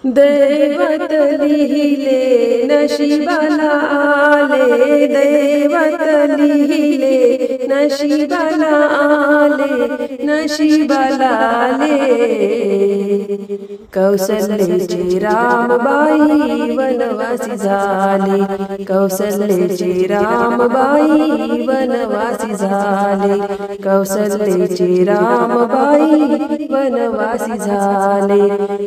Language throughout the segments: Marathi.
दैवत लिहिले नशिबाला आले, दैवत लिहिले नशिबाला आले, नशिबाला आले। कौसल्याची रामबाई वनवासी झाले, कौसल्याची रामबाई वनवासी झाले, कौसल्याची रामबाई वनवासी झाले।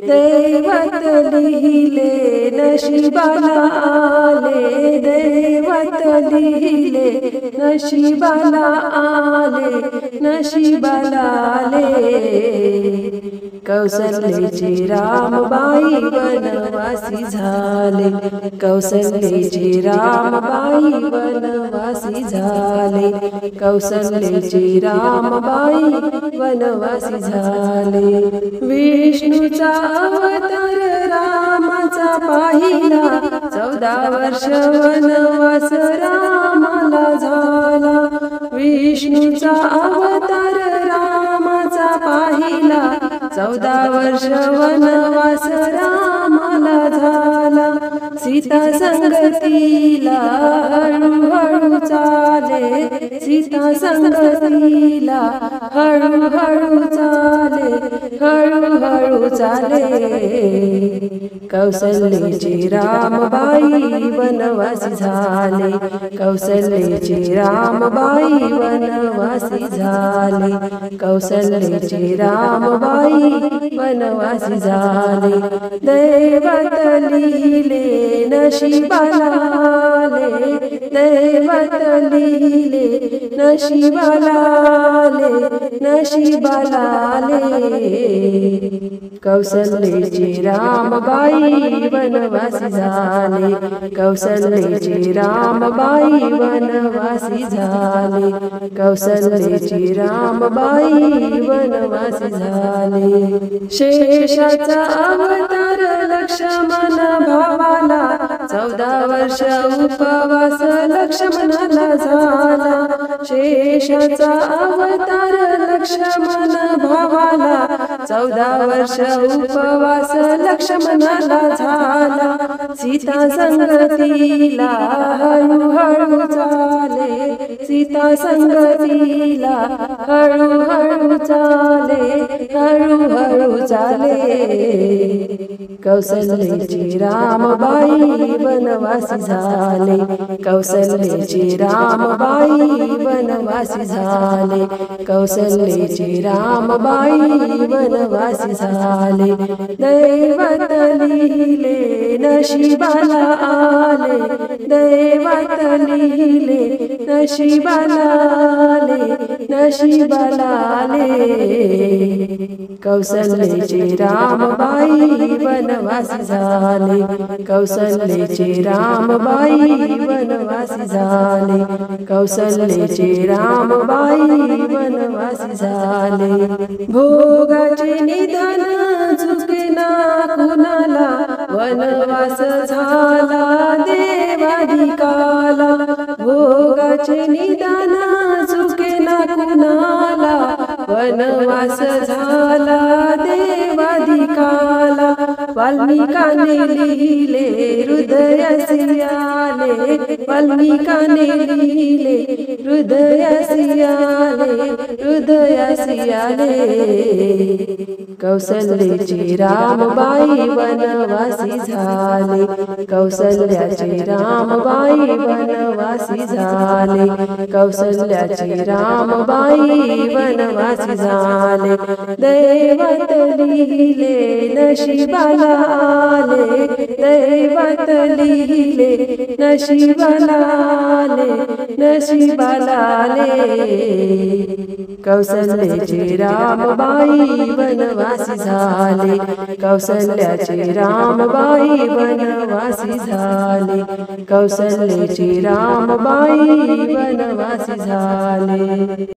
दैवत लिहिले नशिबाला आले, दैवत लिहिले नशिबाला आले, नशिबाला आले। कौसल्याची रामबाई वनवासी झाले, कौसल्याची रामबाई वनवासी झाले, कौसल्याची रामबाई वनवासी झाले। विष्णूचा अवतार रामाचा पाहिला, 14 वर्ष वनवास रामाला झाला। विष्णूचा अवतार रामाचा पाहिला, 14 वर्ष वनवास रामाला झाला। सीता संगतीला हळूहळू चाले, सीता संगतीला हळूहळू चाले, हळूहळू चाले। कौसल्याची रामबाई वनवासी झाले, कौसल्याची रामबाई वनवासी झाले, कौसल्याची रामबाई वनवासी झाले। दैवत लिहिले नशिबाला आले, दैवत लिहिले नशिबाला आले, नशिबाला आले। कौसल्याची रामबाई वनवासी झाले, कौसल्याची रामबाई वनवासी झाले, कौसल्याची रामबाई वनवासी झाले। शेषाचा अवतार लक्ष्मण भावाला, 14 वर्ष उपवास लक्ष्मणाला झाला। शेषाचा अवतार लक्ष्मण भावाला, 14 वर्ष उपवास लक्ष्मणाला झाला। सीता संगतीला हळूहळू चाले, सीता संगतीला हळूहळू चाले, हळूहळू चाले। कौसल्याची रामबाई वनवासी झाले, कौसल्याची रामबाई वनवासी झाले, कौसल्याची रामबाई वनवासी झाले। दैवत लिहिले नशिबाला आले, दैवत लिहिले नशिबाला आले, नशिबाला आले। कौसल्याची रामबाई वनवासी झाले, कौसल्याची रामबाई वनवासी झाले, कौसल्याची रामबाई वनवासी झाले। भोगाचे निधन चुकेना कुणाला, वनवास झाला देवाधिकाला। भोगाचे निधन चुकेना कुणाला, वनवास झाला देवाधिकाला। वाल्मिकाने लिहिले हृदयासी आले, वाल्मिकाने लिहिले हृदयासी आले, हृदयासी आले। कौसल्याची रामबाई वनवासी झाले, कौसल्याची रामबाई वनवासी झाले, कौसल्याची रामबाई वनवासी झाले। दैवत लिहिले नशिबाला आले, दैवत लिहिले नशिबाला आले, नशिबाला आले। कौसल्याची रामबाई वनवासी झाले, कौसल्याची रामबाई वनवासी झाले, कौसल्याची रामबाई वनवासी झाले।